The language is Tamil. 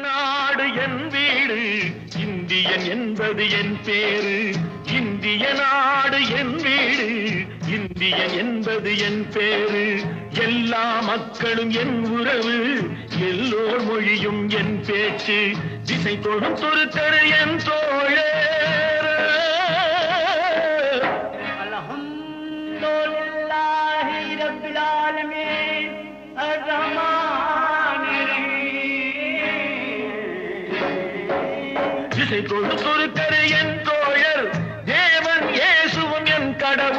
நாடு என் வீடு, இந்தியன் என்பது என் பேரு. இந்திய நாடு என் வீடு, இந்தியன் என்பது என் பேரு. எல்லா மக்களும் என் உறவு, எல்லோர் மொழியும் என் பேச்சு. திசை தொடும் துருக்கரு என் தோழர். அல்ஹம்துலில்லாஹி ரப்பில் ஆலமீன் அர்-ரஹ்மானிர் ரஹீம். திசை தொடும் துருக்கரு என் தோழர், தேவன் இயேசுவும் என் கடவுள்.